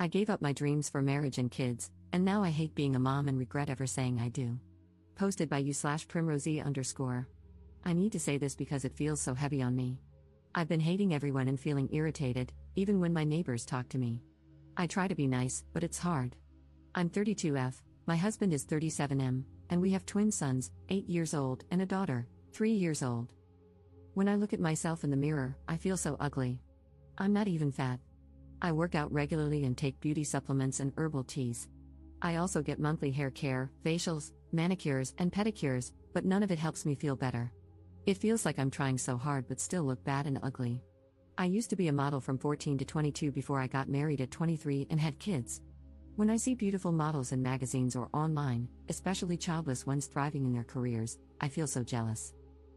I gave up my dreams for marriage and kids, and now I hate being a mom and regret ever saying I do. Posted by you/primrosy_. I need to say this because it feels so heavy on me. I've been hating everyone and feeling irritated, even when my neighbors talk to me. I try to be nice, but it's hard. I'm 32F, my husband is 37M, and we have twin sons, 8 years old, and a daughter, 3 years old. When I look at myself in the mirror, I feel so ugly. I'm not even fat. I work out regularly and take beauty supplements and herbal teas. I also get monthly hair care, facials, manicures, and pedicures, but none of it helps me feel better. It feels like I'm trying so hard but still look bad and ugly. I used to be a model from 14 to 22 before I got married at 23 and had kids. When I see beautiful models in magazines or online, especially childless ones thriving in their careers, I feel so jealous.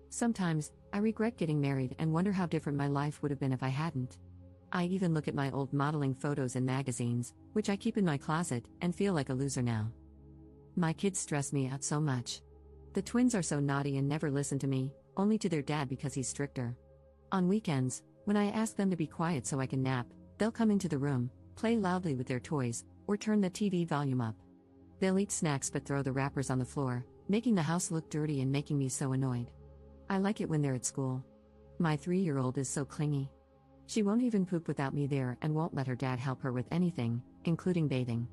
Sometimes, I regret getting married and wonder how different my life would have been if I hadn't. I even look at my old modeling photos in magazines, which I keep in my closet, and feel like a loser now. My kids stress me out so much. The twins are so naughty and never listen to me, only to their dad because he's stricter. On weekends, when I ask them to be quiet so I can nap, they'll come into the room, play loudly with their toys, or turn the TV volume up. They'll eat snacks but throw the wrappers on the floor, making the house look dirty and making me so annoyed. I like it when they're at school. My 3-year-old is so clingy. She won't even poop without me there and won't let her dad help her with anything, including bathing.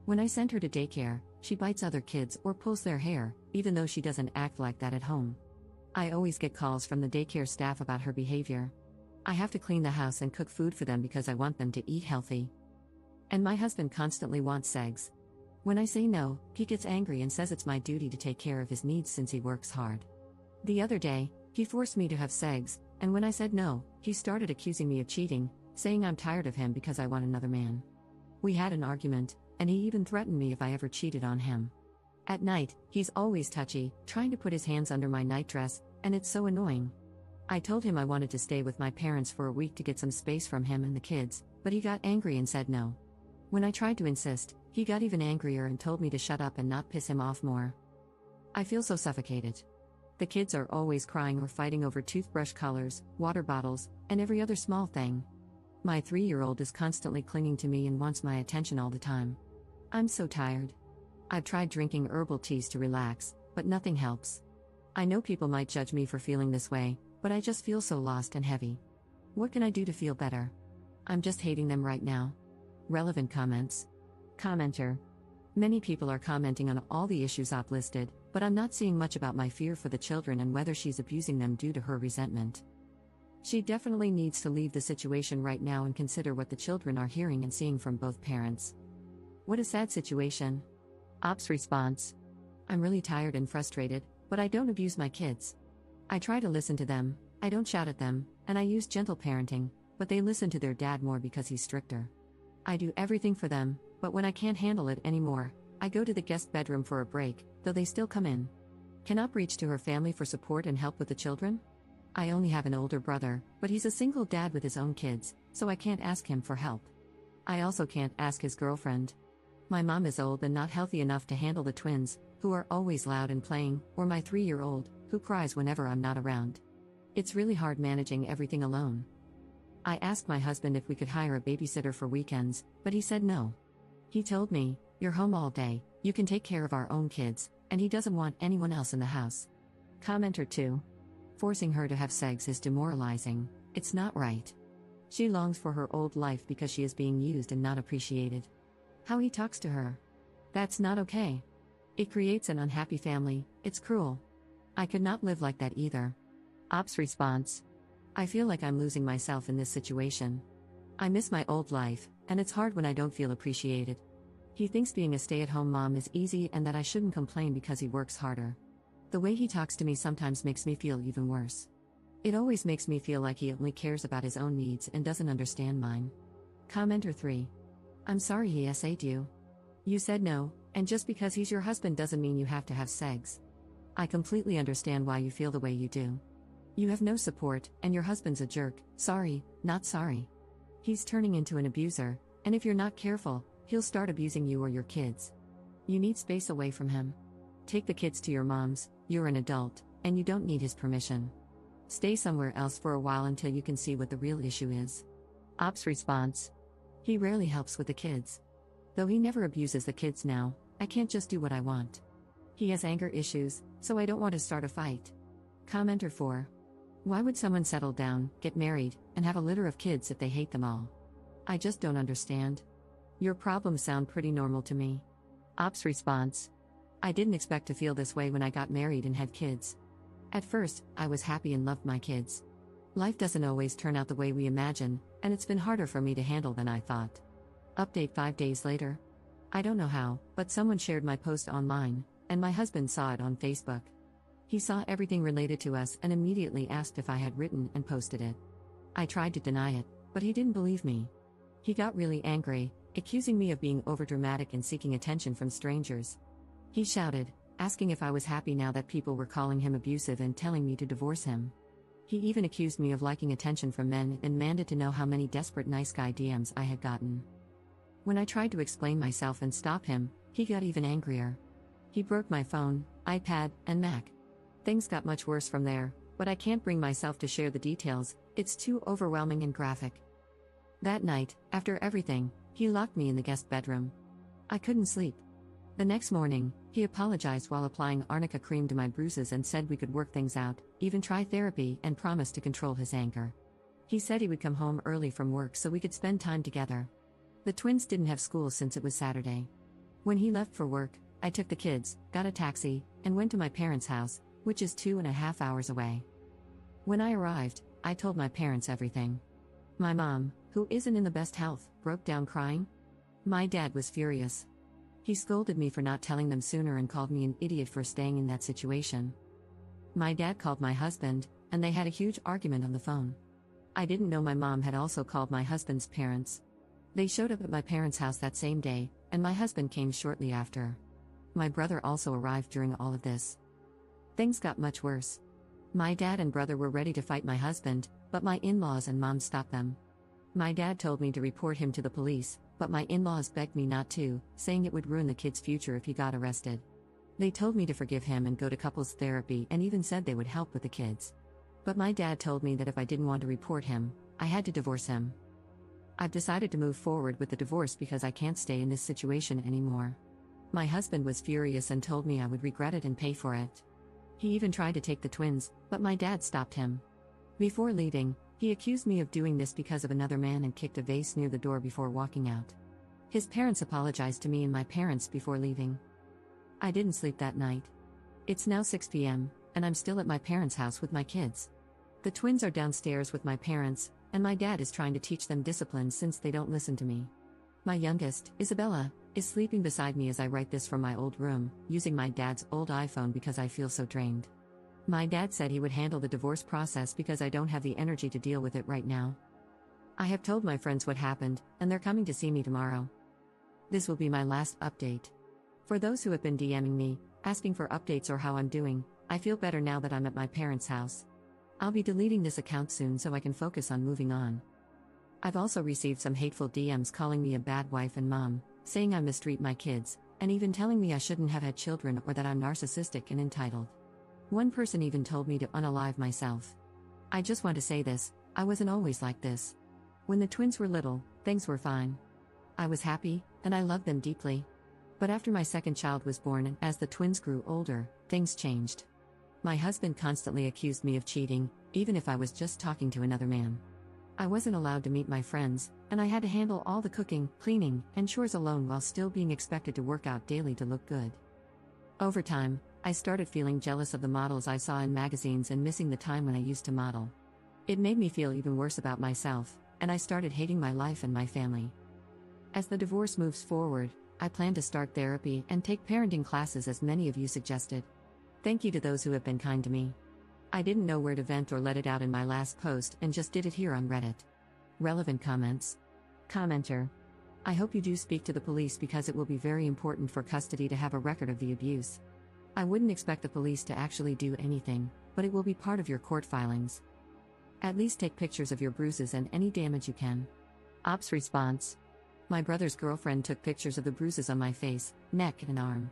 When I send her to daycare, she bites other kids or pulls their hair, even though she doesn't act like that at home. I always get calls from the daycare staff about her behavior. I have to clean the house and cook food for them because I want them to eat healthy. And my husband constantly wants sex. When I say no, he gets angry and says it's my duty to take care of his needs since he works hard. The other day, he forced me to have sex, and when I said no, he started accusing me of cheating, saying I'm tired of him because I want another man. We had an argument, and he even threatened me if I ever cheated on him. At night, he's always touchy, trying to put his hands under my nightdress, and it's so annoying. I told him I wanted to stay with my parents for a week to get some space from him and the kids, but he got angry and said no. When I tried to insist, he got even angrier and told me to shut up and not piss him off more. I feel so suffocated. The kids are always crying or fighting over toothbrush colors, water bottles, and every other small thing. My 3-year-old is constantly clinging to me and wants my attention all the time. I'm so tired. I've tried drinking herbal teas to relax, but nothing helps. I know people might judge me for feeling this way, but I just feel so lost and heavy. What can I do to feel better? I'm just hating them right now. Relevant comments. Commenter. Many people are commenting on all the issues I've listed, but I'm not seeing much about my fear for the children and whether she's abusing them due to her resentment. She definitely needs to leave the situation right now and consider what the children are hearing and seeing from both parents. What a sad situation. Ops response. I'm really tired and frustrated, but I don't abuse my kids. I try to listen to them, I don't shout at them, and I use gentle parenting, but they listen to their dad more because he's stricter. I do everything for them, but when I can't handle it anymore, I go to the guest bedroom for a break, though they still come in. Cannot reach to her family for support and help with the children? I only have an older brother, but he's a single dad with his own kids, so I can't ask him for help. I also can't ask his girlfriend. My mom is old and not healthy enough to handle the twins, who are always loud and playing, or my 3-year-old, who cries whenever I'm not around. It's really hard managing everything alone. I asked my husband if we could hire a babysitter for weekends, but he said no. He told me, "You're home all day, you can take care of our own kids," and he doesn't want anyone else in the house. Commenter 2. Forcing her to have sex is demoralizing, it's not right. She longs for her old life because she is being used and not appreciated. How he talks to her. That's not okay. It creates an unhappy family, it's cruel. I could not live like that either. Ops response. I feel like I'm losing myself in this situation. I miss my old life, and it's hard when I don't feel appreciated. He thinks being a stay-at-home mom is easy and that I shouldn't complain because he works harder. The way he talks to me sometimes makes me feel even worse. It always makes me feel like he only cares about his own needs and doesn't understand mine. Commenter 3. I'm sorry he SA'd you. You said no, and just because he's your husband doesn't mean you have to have sex. I completely understand why you feel the way you do. You have no support, and your husband's a jerk. Sorry, not sorry. He's turning into an abuser, and if you're not careful, he'll start abusing you or your kids. You need space away from him. Take the kids to your mom's, you're an adult, and you don't need his permission. Stay somewhere else for a while until you can see what the real issue is. Ops response. He rarely helps with the kids. Though he never abuses the kids now, I can't just do what I want. He has anger issues, so I don't want to start a fight. Commenter 4. Why would someone settle down, get married, and have a litter of kids if they hate them all? I just don't understand. Your problems sound pretty normal to me. Ops response. I didn't expect to feel this way when I got married and had kids. At first, I was happy and loved my kids. Life doesn't always turn out the way we imagine, and it's been harder for me to handle than I thought. Update 5 days later. I don't know how, but someone shared my post online, and my husband saw it on Facebook. He saw everything related to us and immediately asked if I had written and posted it. I tried to deny it, but he didn't believe me. He got really angry, accusing me of being overdramatic and seeking attention from strangers. He shouted, asking if I was happy now that people were calling him abusive and telling me to divorce him. He even accused me of liking attention from men and demanded to know how many desperate nice guy DMs I had gotten. When I tried to explain myself and stop him, he got even angrier. He broke my phone, iPad, and Mac. Things got much worse from there, but I can't bring myself to share the details, it's too overwhelming and graphic. That night, after everything, he locked me in the guest bedroom. I couldn't sleep. The next morning, he apologized while applying arnica cream to my bruises and said we could work things out, even try therapy, and promised to control his anger. He said he would come home early from work so we could spend time together. The twins didn't have school since it was Saturday. When he left for work, I took the kids, got a taxi, and went to my parents' house, which is 2.5 hours away. When I arrived, I told my parents everything. My mom, who isn't in the best health, broke down crying. My dad was furious. He scolded me for not telling them sooner and called me an idiot for staying in that situation. My dad called my husband, and they had a huge argument on the phone. I didn't know my mom had also called my husband's parents. They showed up at my parents' house that same day, and my husband came shortly after. My brother also arrived during all of this. Things got much worse. My dad and brother were ready to fight my husband, but my in-laws and mom stopped them. My dad told me to report him to the police, but my in-laws begged me not to, saying it would ruin the kid's future if he got arrested. They told me to forgive him and go to couples therapy and even said they would help with the kids. But my dad told me that if I didn't want to report him, I had to divorce him. I've decided to move forward with the divorce because I can't stay in this situation anymore. My husband was furious and told me I would regret it and pay for it. He even tried to take the twins, but my dad stopped him. Before leaving, he accused me of doing this because of another man and kicked a vase near the door before walking out. His parents apologized to me and my parents before leaving. I didn't sleep that night. It's now 6 p.m., and I'm still at my parents' house with my kids. The twins are downstairs with my parents, and my dad is trying to teach them discipline since they don't listen to me. My youngest, Isabella, is sleeping beside me as I write this from my old room, using my dad's old iPhone because I feel so drained. My dad said he would handle the divorce process because I don't have the energy to deal with it right now. I have told my friends what happened, and they're coming to see me tomorrow. This will be my last update. For those who have been DMing me, asking for updates or how I'm doing, I feel better now that I'm at my parents' house. I'll be deleting this account soon so I can focus on moving on. I've also received some hateful DMs calling me a bad wife and mom, saying I mistreat my kids, and even telling me I shouldn't have had children or that I'm narcissistic and entitled. One person even told me to unalive myself. I just want to say this, I wasn't always like this. When the twins were little, things were fine. I was happy, and I loved them deeply. But after my second child was born and as the twins grew older, things changed. My husband constantly accused me of cheating, even if I was just talking to another man. I wasn't allowed to meet my friends, and I had to handle all the cooking, cleaning, and chores alone while still being expected to work out daily to look good. Over time, I started feeling jealous of the models I saw in magazines and missing the time when I used to model. It made me feel even worse about myself, and I started hating my life and my family. As the divorce moves forward, I plan to start therapy and take parenting classes as many of you suggested. Thank you to those who have been kind to me. I didn't know where to vent or let it out in my last post and just did it here on Reddit. Relevant comments. Commenter. I hope you do speak to the police because it will be very important for custody to have a record of the abuse. I wouldn't expect the police to actually do anything, but it will be part of your court filings. At least take pictures of your bruises and any damage you can. Ops response. My brother's girlfriend took pictures of the bruises on my face, neck, and arm.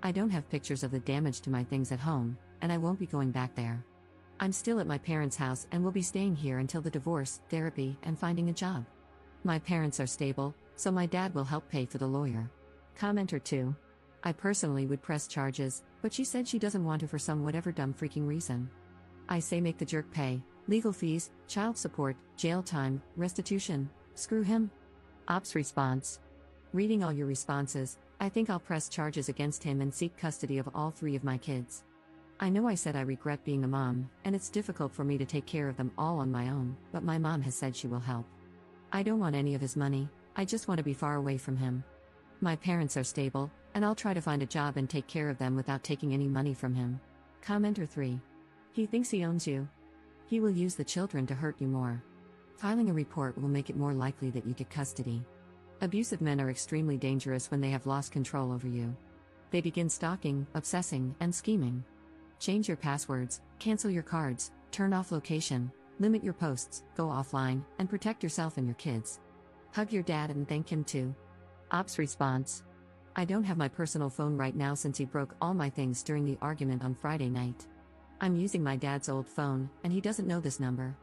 I don't have pictures of the damage to my things at home, and I won't be going back there. I'm still at my parents' house and will be staying here until the divorce, therapy, and finding a job. My parents are stable, So my dad will help pay for the lawyer. Commenter 2. I personally would press charges, but she said she doesn't want to for some whatever dumb freaking reason. I say make the jerk pay, legal fees, child support, jail time, restitution, screw him. Ops response. Reading all your responses, I think I'll press charges against him and seek custody of all 3 of my kids. I know I said I regret being a mom, and it's difficult for me to take care of them all on my own, but my mom has said she will help. I don't want any of his money, I just want to be far away from him. My parents are stable, and I'll try to find a job and take care of them without taking any money from him. Commenter 3. He thinks he owns you. He will use the children to hurt you more. Filing a report will make it more likely that you get custody. Abusive men are extremely dangerous when they have lost control over you. They begin stalking, obsessing, and scheming. Change your passwords, cancel your cards, turn off location, limit your posts, go offline, and protect yourself and your kids. Hug your dad and thank him too. Ops response. I don't have my personal phone right now since he broke all my things during the argument on Friday night. I'm using my dad's old phone, and he doesn't know this number.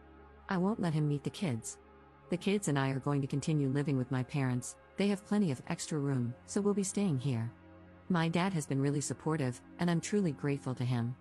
I won't let him meet the kids. The kids and I are going to continue living with my parents, they have plenty of extra room, so we'll be staying here. My dad has been really supportive, and I'm truly grateful to him.